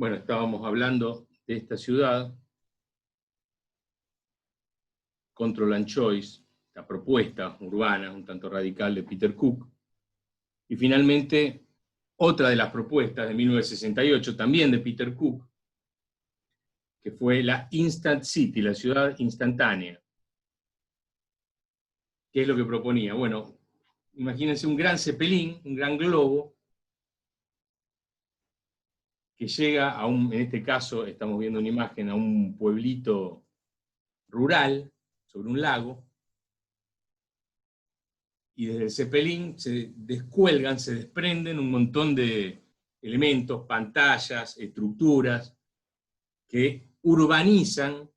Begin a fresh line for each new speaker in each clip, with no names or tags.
Bueno, estábamos hablando de esta ciudad, Control and Choice, la propuesta urbana, un tanto radical de Peter Cook, y finalmente otra de las propuestas de 1968, también de Peter Cook, que fue la Instant City, la ciudad instantánea. ¿Qué es lo que proponía? Bueno, imagínense un gran cepelín, un gran globo, que llega a en este caso estamos viendo una imagen, a un pueblito rural, sobre un lago, y desde el cepelín se descuelgan, se desprenden un montón de elementos, pantallas, estructuras, que urbanizan,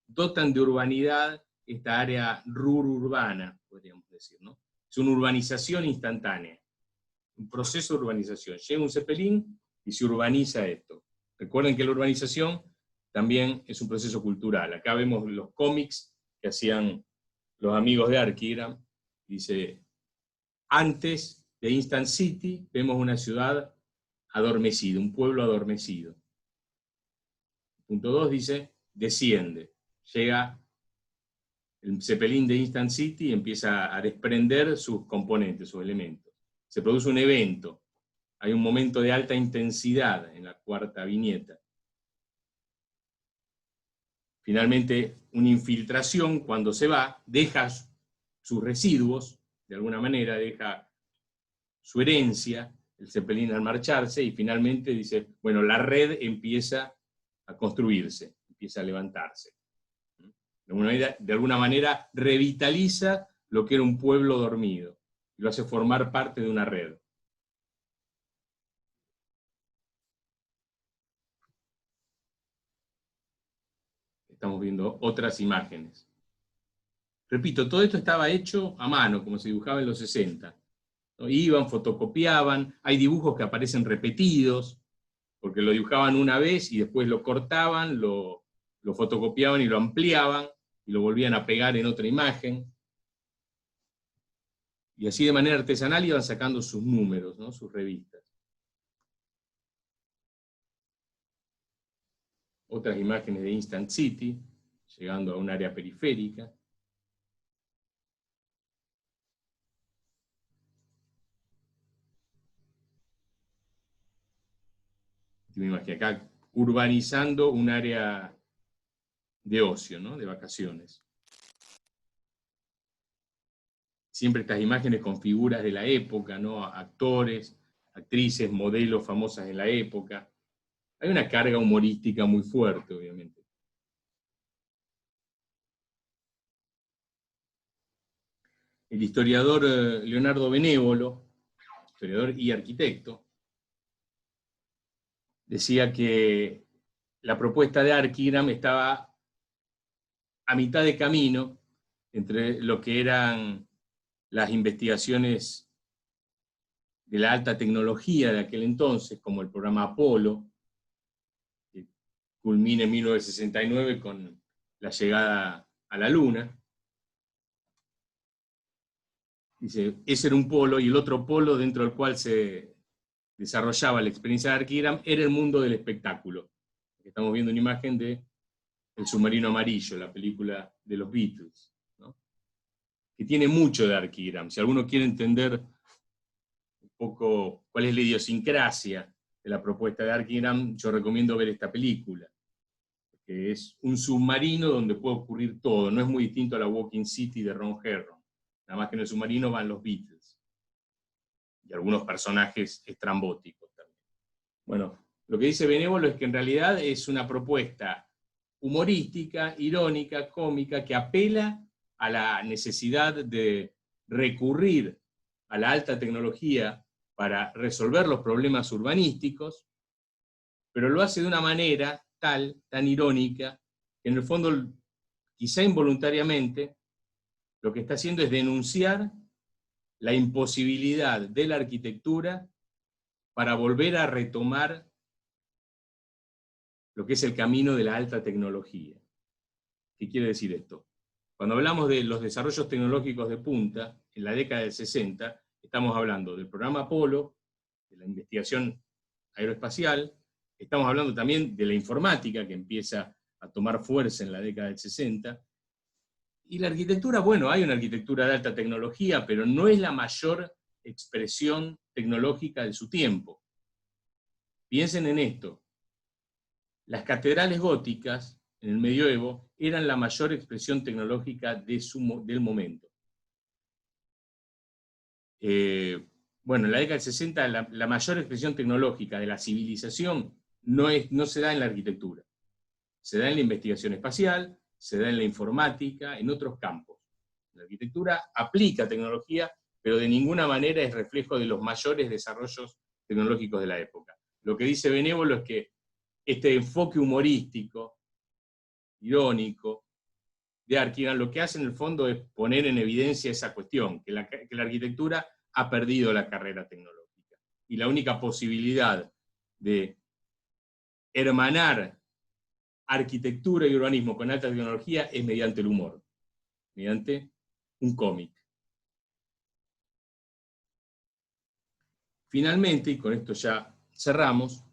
dotan de urbanidad esta área rururbana, podríamos decir, ¿no? Es una urbanización instantánea, un proceso de urbanización. Llega un cepelín y se urbaniza esto. Recuerden que la urbanización también es un proceso cultural. Acá vemos los cómics que hacían los amigos de Arquigram. Dice, antes de Instant City vemos una ciudad adormecida, un pueblo adormecido. Punto 2 dice, desciende. Llega el cepelín de Instant City y empieza a desprender sus componentes, sus elementos. Se produce un evento. Hay un momento de alta intensidad en la cuarta viñeta. Finalmente, una infiltración, cuando se va, deja sus residuos, de alguna manera deja su herencia, el cepelín al marcharse, y finalmente dice, bueno, la red empieza a construirse, empieza a levantarse. De alguna manera revitaliza lo que era un pueblo dormido, y lo hace formar parte de una red. Estamos viendo otras imágenes. Repito, todo esto estaba hecho a mano, como se dibujaba en los 60. ¿No? Iban, fotocopiaban, hay dibujos que aparecen repetidos, porque lo dibujaban una vez y después lo cortaban, lo fotocopiaban y lo ampliaban, y lo volvían a pegar en otra imagen. Y así de manera artesanal iban sacando sus números, ¿no? Sus revistas. Otras imágenes de Instant City, llegando a un área periférica. Me imagino acá, urbanizando un área de ocio, ¿no? De vacaciones. Siempre estas imágenes con figuras de la época, ¿no? Actores, actrices, modelos famosas de la época. Hay una carga humorística muy fuerte, obviamente. El historiador Leonardo Benévolo, historiador y arquitecto, decía que la propuesta de Arquigram estaba a mitad de camino entre lo que eran las investigaciones de la alta tecnología de aquel entonces, como el programa Apolo, que culmina en 1969 con la llegada a la Luna. Dice, ese era un polo, y el otro polo dentro del cual se desarrollaba la experiencia de Arquigram era el mundo del espectáculo. Estamos viendo una imagen de El submarino amarillo, la película de los Beatles, ¿no? Que tiene mucho de Arquigram. Si alguno quiere entender un poco cuál es la idiosincrasia de la propuesta de Arquigram, yo recomiendo ver esta película, que es un submarino donde puede ocurrir todo. No es muy distinto a la Walking City de Ron Herron. Nada más que en el submarino van los Beatles. Y algunos personajes estrambóticos también. Bueno, lo que dice Benévolo es que en realidad es una propuesta humorística, irónica, cómica, que apela a la necesidad de recurrir a la alta tecnología para resolver los problemas urbanísticos, pero lo hace de una manera tan irónica, que en el fondo, quizá involuntariamente, lo que está haciendo es denunciar la imposibilidad de la arquitectura para volver a retomar lo que es el camino de la alta tecnología. ¿Qué quiere decir esto? Cuando hablamos de los desarrollos tecnológicos de punta, en la década del 60, estamos hablando del programa Apolo, de la investigación aeroespacial, estamos hablando también de la informática, que empieza a tomar fuerza en la década del 60, y la arquitectura, bueno, hay una arquitectura de alta tecnología, pero no es la mayor expresión tecnológica de su tiempo. Piensen en esto, las catedrales góticas en el medioevo eran la mayor expresión tecnológica del momento. Bueno, en la década del 60 la mayor expresión tecnológica de la civilización no se da en la arquitectura. Se da en la investigación espacial, se da en la informática, en otros campos. La arquitectura aplica tecnología, pero de ninguna manera es reflejo de los mayores desarrollos tecnológicos de la época. Lo que dice Benévolo es que este enfoque humorístico, irónico, de Arquiram, lo que hace en el fondo es poner en evidencia esa cuestión, que la arquitectura ha perdido la carrera tecnológica. Y la única posibilidad de hermanar arquitectura y urbanismo con alta tecnología es mediante el humor, mediante un cómic. Finalmente, y con esto ya cerramos,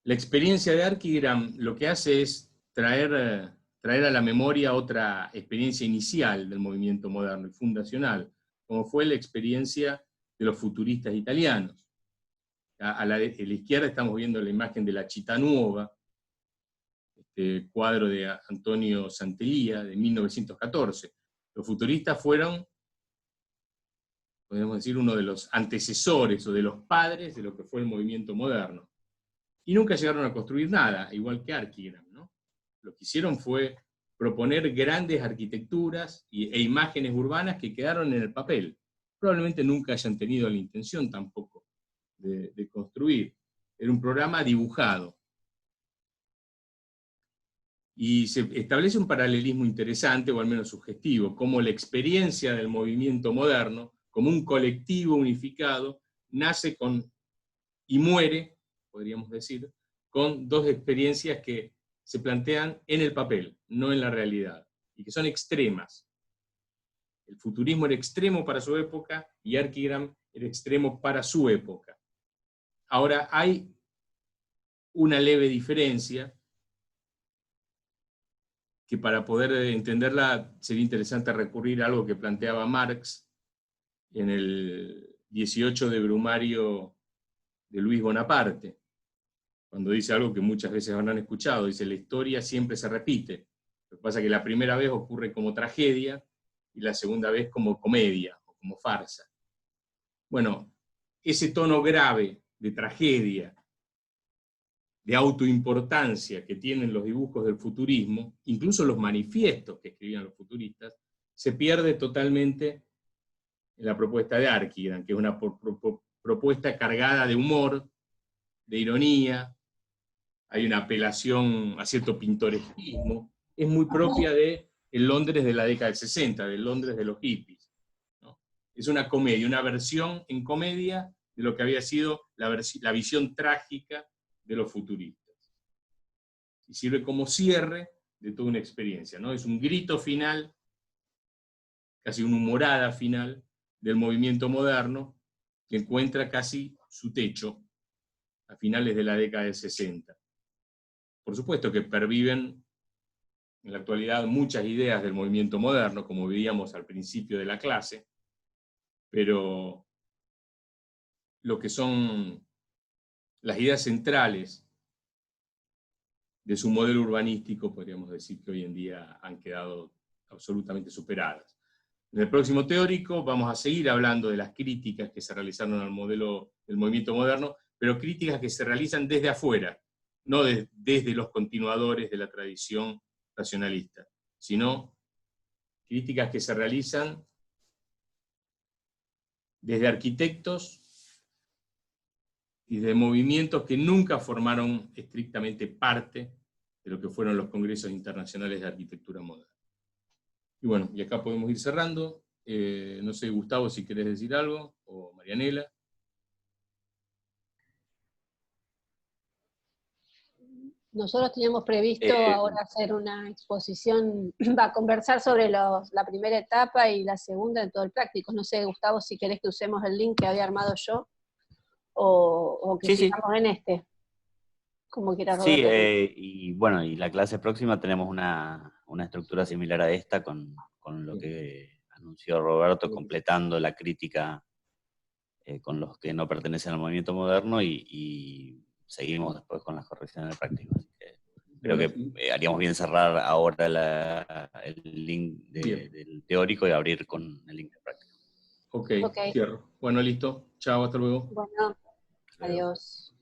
la experiencia de Arquigram lo que hace es traer a la memoria otra experiencia inicial del movimiento moderno y fundacional, como fue la experiencia de los futuristas italianos. A la izquierda estamos viendo la imagen de la Città Nuova, este cuadro de Antonio Santillía, de 1914. Los futuristas fueron, podemos decir, uno de los antecesores o de los padres de lo que fue el movimiento moderno. Y nunca llegaron a construir nada, igual que Arquigram, ¿no? Lo que hicieron fue proponer grandes arquitecturas e imágenes urbanas que quedaron en el papel. Probablemente nunca hayan tenido la intención tampoco de construir. Era un programa dibujado. Y se establece un paralelismo interesante, o al menos sugestivo, como la experiencia del movimiento moderno, como un colectivo unificado, nace y muere, podríamos decir, con dos experiencias que se plantean en el papel, no en la realidad, y que son extremas. El futurismo era extremo para su época, y Arquigram era extremo para su época. Ahora, hay una leve diferencia, que para poder entenderla sería interesante recurrir a algo que planteaba Marx en el 18 de Brumario de Luis Bonaparte, cuando dice algo que muchas veces habrán escuchado, dice: la historia siempre se repite. Lo que pasa es que la primera vez ocurre como tragedia y la segunda vez como comedia o como farsa. Bueno, ese tono grave de tragedia, de autoimportancia que tienen los dibujos del futurismo, incluso los manifiestos que escribían los futuristas, se pierde totalmente en la propuesta de Arquigram, que es una propuesta cargada de humor, de ironía, hay una apelación a cierto pintoresquismo, es muy propia del Londres de la década del 60, del Londres de los hippies, ¿no? Es una comedia, una versión en comedia de lo que había sido la visión trágica de los futuristas. Y sirve como cierre de toda una experiencia, ¿no? Es un grito final, casi una humorada final, del movimiento moderno, que encuentra casi su techo a finales de la década del 60. Por supuesto que perviven en la actualidad muchas ideas del movimiento moderno, como veíamos al principio de la clase, pero lo que son las ideas centrales de su modelo urbanístico, podríamos decir que hoy en día han quedado absolutamente superadas. En el próximo teórico vamos a seguir hablando de las críticas que se realizaron al modelo del movimiento moderno, pero críticas que se realizan desde afuera, no desde los continuadores de la tradición racionalista, sino críticas que se realizan desde arquitectos y de movimientos que nunca formaron estrictamente parte de lo que fueron los congresos internacionales de arquitectura moderna. Y bueno, y acá podemos ir cerrando. No sé, Gustavo, si querés decir algo, o Marianela.
Nosotros teníamos previsto ahora hacer una exposición, va a conversar sobre la primera etapa y la segunda en todo el práctico. No sé, Gustavo, si querés que usemos el link que había armado yo. o que
Sí, sí.
sigamos en este, como quiera
Sí,
Roberto.
y bueno, y la clase próxima tenemos una estructura similar a esta con lo que anunció Roberto, completando la crítica con los que no pertenecen al movimiento moderno y seguimos después con las correcciones prácticas. Así que creo
Bueno,
que haríamos bien cerrar ahora el link
bien.
del teórico y abrir con el link de práctico.
Ok,
Ok,
cierro. Bueno, listo. Chao, hasta luego.
bueno,
Hasta luego.
adiós.